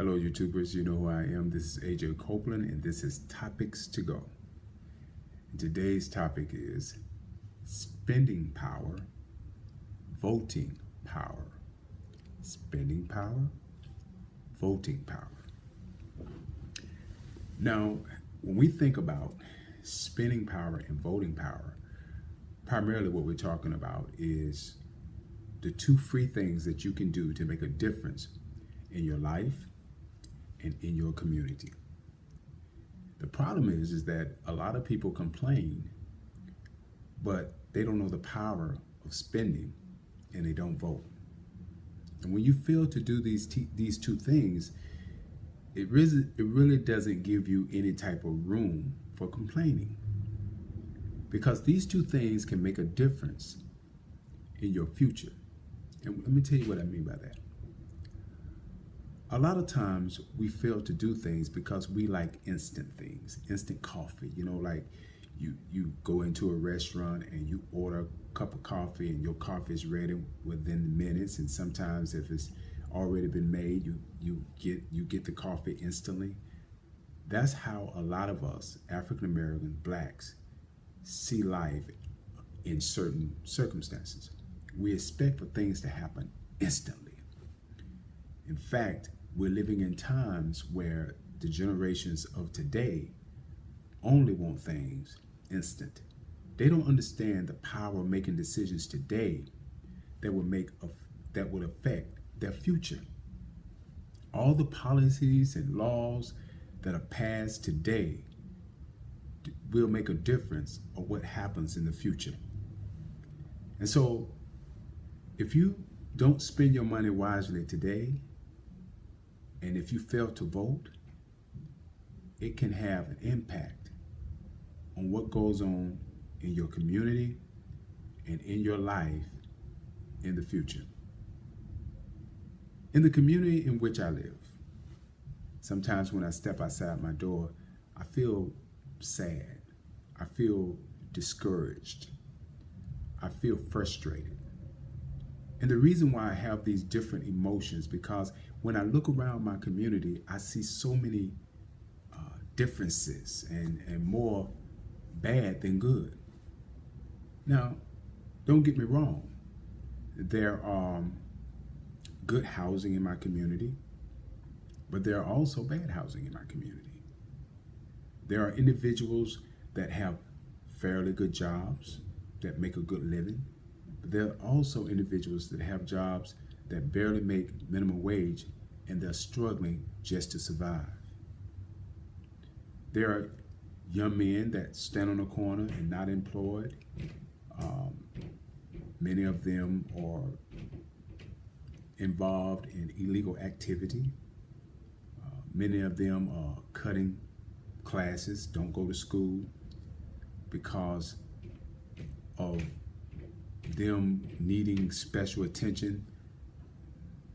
Hello, YouTubers. You know who I am. This is AJ Copeland, and this is Topics to Go. And today's topic is spending power, voting power. Spending power, voting power. Now, when we think about spending power and voting power, primarily what we're talking about is the two free things that you can do to make a difference in your life and in your community. The problem is that a lot of people complain, but they don't know the power of spending and they don't vote. And when you fail to do these two things, it really doesn't give you any type of room for complaining. Because these two things can make a difference in your future. And let me tell you what I mean by that. A lot of times we fail to do things because we like instant things, instant coffee. You know, like you go into a restaurant and you order a cup of coffee and your coffee is ready within minutes. And sometimes if it's already been made, you get the coffee instantly. That's how a lot of us, African American blacks, see life in certain circumstances. We expect for things to happen instantly. In fact, we're living in times where the generations of today only want things instant. They don't understand the power of making decisions today that would affect their future. All the policies and laws that are passed today will make a difference of what happens in the future. And so, if you don't spend your money wisely today, and if you fail to vote, it can have an impact on what goes on in your community and in your life in the future. In the community in which I live, sometimes when I step outside my door, I feel sad. I feel discouraged. I feel frustrated. And the reason why I have these different emotions, because when I look around my community, I see so many differences and more bad than good. Now, don't get me wrong. There are good housing in my community, but there are also bad housing in my community. There are individuals that have fairly good jobs that make a good living. There are also individuals that have jobs that barely make minimum wage and they're struggling just to survive. There are young men that stand on a corner and not employed. Many of them are involved in illegal activity. Many of them are cutting classes, don't go to school because of them needing special attention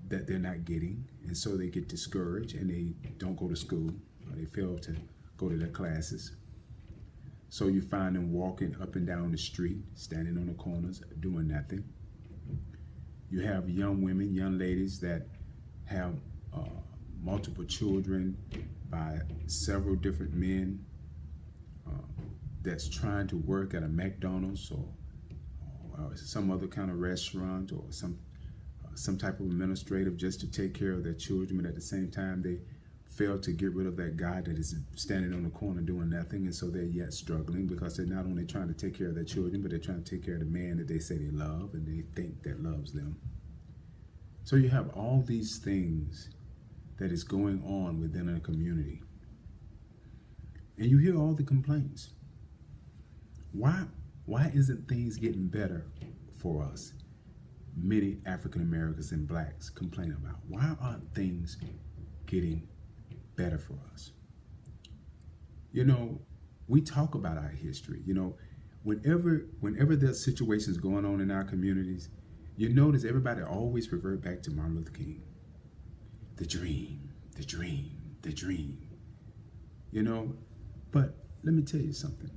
that they're not getting, and so they get discouraged and they don't go to school, or they fail to go to their classes. So you find them walking up and down the street, standing on the corners, doing nothing. You have young women, young ladies that have multiple children by several different men that's trying to work at a McDonald's or some other kind of restaurant or some type of administrative just to take care of their children, but at the same time they fail to get rid of that guy that is standing on the corner doing nothing, and so they're yet struggling because they're not only trying to take care of their children, but they're trying to take care of the man that they say they love and they think that loves them. So you have all these things that is going on within a community, and you hear all the complaints. Why isn't things getting better for us? Many African Americans and blacks complain about. Why aren't things getting better for us? You know, we talk about our history. You know, whenever there's situations going on in our communities, you notice everybody always revert back to Martin Luther King. The dream, the dream, the dream. You know, but let me tell you something.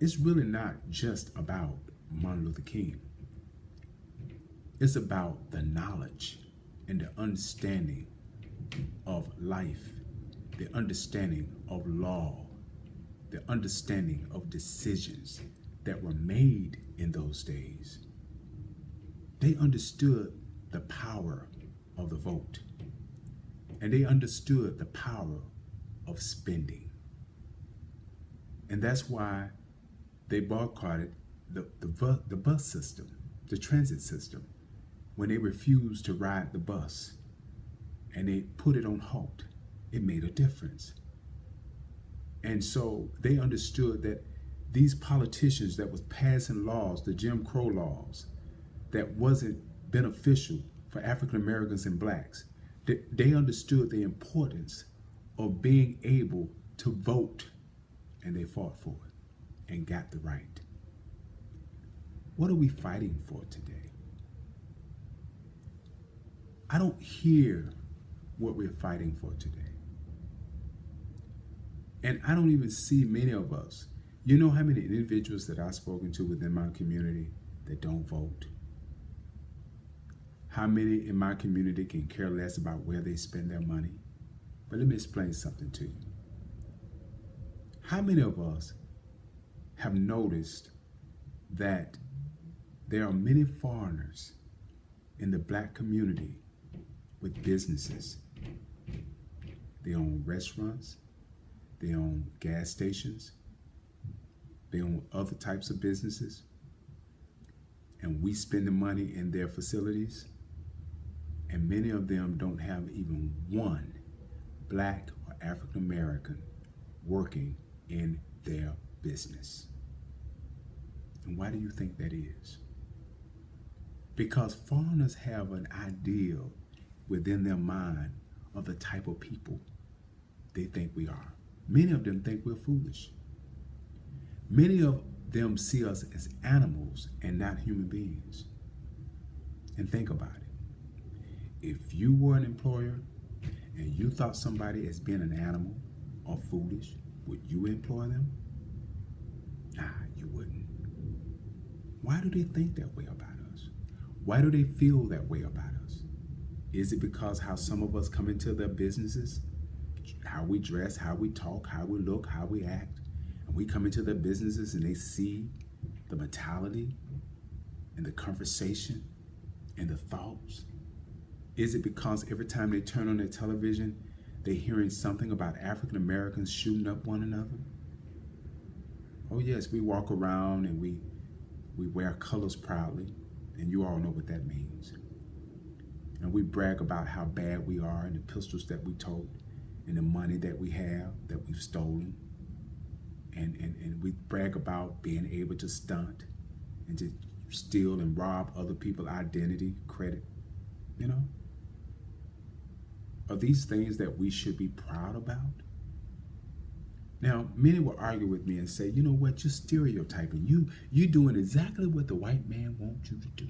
It's really not just about Martin Luther King. It's about the knowledge and the understanding of life, the understanding of law, the understanding of decisions that were made in those days. They understood the power of the vote, and they understood the power of spending. And that's why they boycotted the bus system, the transit system, when they refused to ride the bus and they put it on halt. It made a difference. And so they understood that these politicians that was passing laws, the Jim Crow laws, that wasn't beneficial for African Americans and blacks, they understood the importance of being able to vote, and they fought for it and got the right. What are we fighting for today? I don't hear what we're fighting for today. And I don't even see many of us. You know how many individuals that I've spoken to within my community that don't vote? How many in my community can care less about where they spend their money? But let me explain something to you. How many of us have noticed that there are many foreigners in the black community with businesses? They own restaurants, they own gas stations, they own other types of businesses, and we spend the money in their facilities, and many of them don't have even one black or African American working in their business. And why do you think that is? Because foreigners have an ideal within their mind of the type of people they think we are. Many of them think we're foolish. Many of them see us as animals and not human beings. And think about it. If you were an employer and you thought somebody as being an animal or foolish, would you employ them? Nah, you wouldn't. Why do they think that way about us? Why do they feel that way about us? Is it because how some of us come into their businesses, how we dress, how we talk, how we look, how we act, and we come into their businesses and they see the mentality and the conversation and the thoughts? Is it because every time they turn on their television, they're hearing something about African Americans shooting up one another? Oh yes, we walk around and we wear colors proudly, and you all know what that means. And we brag about how bad we are and the pistols that we tote and the money that we have, that we've stolen. And we brag about being able to stunt and to steal and rob other people's identity, credit, you know? Are these things that we should be proud about? Now, many will argue with me and say, you know what, you're stereotyping. You're doing exactly what the white man wants you to do.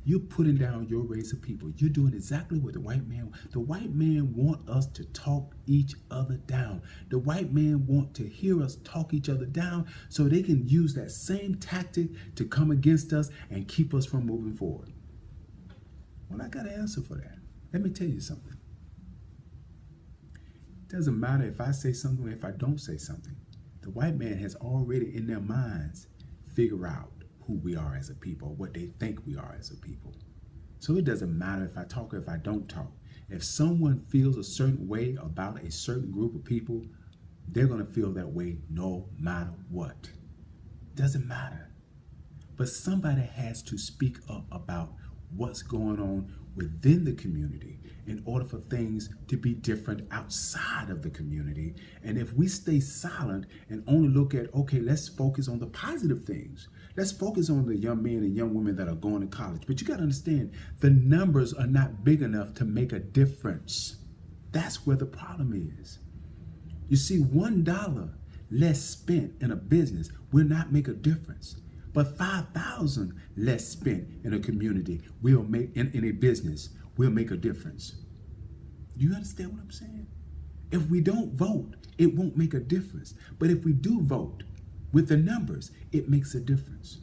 You're putting down your race of people. You're doing exactly what the white man wants us to talk each other down. The white man wants to hear us talk each other down so they can use that same tactic to come against us and keep us from moving forward. Well, I got an answer for that. Let me tell you something. It doesn't matter if I say something or if I don't say something. The white man has already in their minds figured out who we are as a people, what they think we are as a people. So it doesn't matter if I talk or if I don't talk. If someone feels a certain way about a certain group of people, they're going to feel that way no matter what. Doesn't matter. But somebody has to speak up about what's going on within the community in order for things to be different outside of the community. And if we stay silent and only look at, okay, let's focus on the positive things. Let's focus on the young men and young women that are going to college. But you got to understand, the numbers are not big enough to make a difference. That's where the problem is. You see, $1 less spent in a business will not make a difference. But 5,000 less spent in a community will make, in a business, will make a difference. Do you understand what I'm saying? If we don't vote, it won't make a difference. But if we do vote with the numbers, it makes a difference.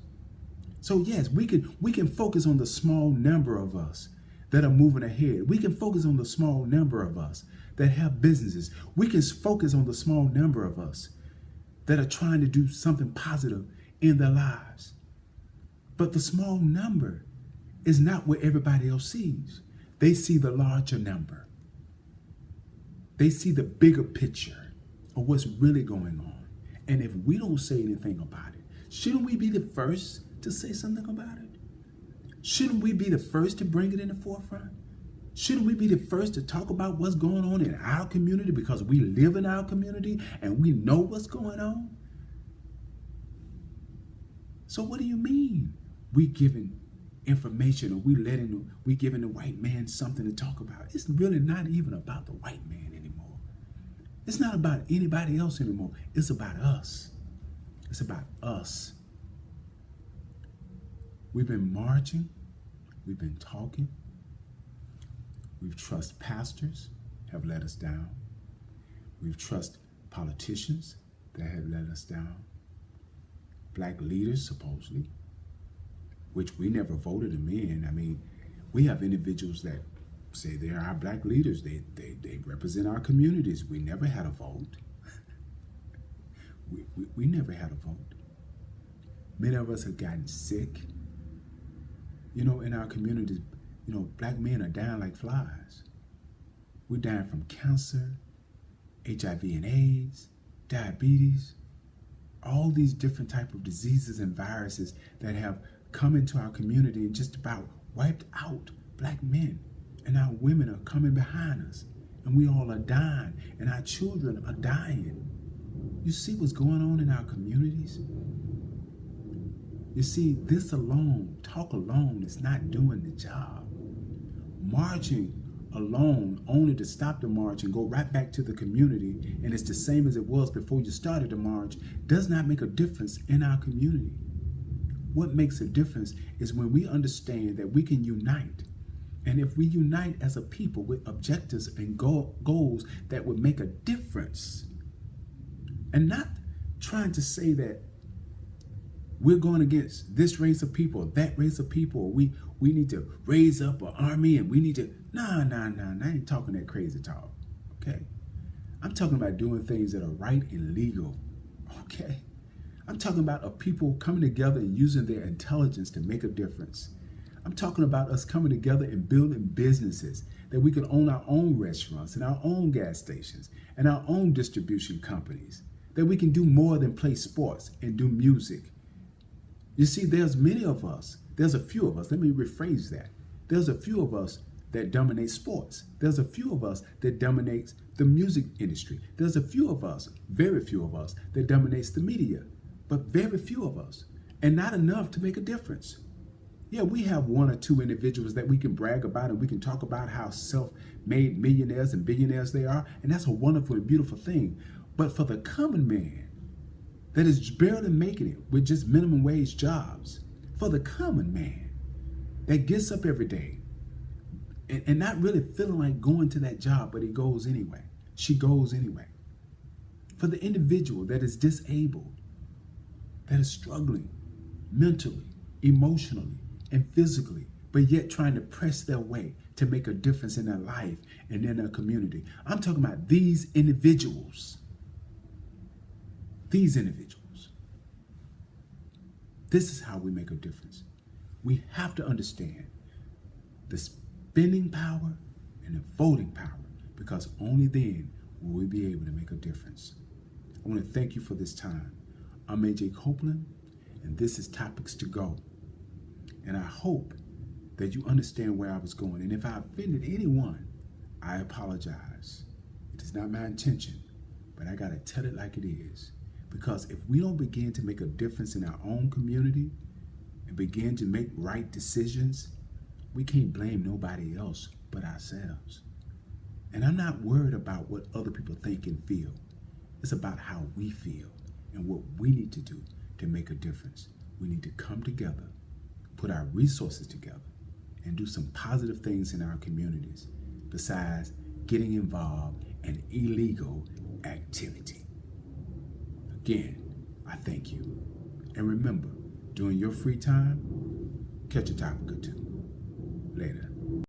So yes, we can focus on the small number of us that are moving ahead. We can focus on the small number of us that have businesses. We can focus on the small number of us that are trying to do something positive in their lives. But the small number is not what everybody else sees. They see the larger number. They see the bigger picture of what's really going on. And if we don't say anything about it, shouldn't we be the first to say something about it? Shouldn't we be the first to bring it in the forefront? Shouldn't we be the first to talk about what's going on in our community because we live in our community and we know what's going on? So what do you mean we giving information, or we giving the white man something to talk about? It's really not even about the white man anymore. It's not about anybody else anymore. It's about us. It's about us. We've been marching. We've been talking. We've trusted pastors have let us down. We've trusted politicians that have let us down. Black leaders, supposedly, which we never voted them in. I mean, we have individuals that say they're our black leaders. They represent our communities. We never had a vote. we never had a vote. Many of us have gotten sick. You know, in our communities, you know, black men are dying like flies. We're dying from cancer, HIV and AIDS, diabetes, all these different types of diseases and viruses that have come into our community and just about wiped out black men. And our women are coming behind us. And we all are dying. And our children are dying. You see what's going on in our communities? You see, this alone, talk alone, is not doing the job. Marching alone, only to stop the march and go right back to the community, and it's the same as it was before you started the march, does not make a difference in our community. What makes a difference is when we understand that we can unite. And if we unite as a people with objectives and goals that would make a difference, and not trying to say that we're going against this race of people, that race of people, we need to raise up an army and we need to, nah, I ain't talking that crazy talk, okay? I'm talking about doing things that are right and legal, okay? I'm talking about a people coming together and using their intelligence to make a difference. I'm talking about us coming together and building businesses that we can own our own restaurants and our own gas stations and our own distribution companies, that we can do more than play sports and do music. You see, there's many of us, there's a few of us, let me rephrase that. There's a few of us that dominate sports. There's a few of us that dominates the music industry. There's a few of us, very few of us, that dominates the media, but very few of us, and not enough to make a difference. Yeah, we have one or two individuals that we can brag about and we can talk about how self-made millionaires and billionaires they are, and that's a wonderful and beautiful thing. But for the common man that is barely making it with just minimum wage jobs, for the common man that gets up every day and not really feeling like going to that job, but he goes anyway, she goes anyway. For the individual that is disabled, that is struggling mentally, emotionally, and physically, but yet trying to press their way to make a difference in their life and in their community. I'm talking about these individuals. These individuals. This is how we make a difference. We have to understand the spending power and the voting power, because only then will we be able to make a difference. I want to thank you for this time. I'm AJ Copeland, and this is Topics to Go. And I hope that you understand where I was going. And if I offended anyone, I apologize. It is not my intention, but I got to tell it like it is. Because if we don't begin to make a difference in our own community and begin to make right decisions, we can't blame nobody else but ourselves. And I'm not worried about what other people think and feel. It's about how we feel and what we need to do to make a difference. We need to come together, put our resources together, and do some positive things in our communities besides getting involved in illegal activity. Again, I thank you. And remember, during your free time, catch a topic or two. Later.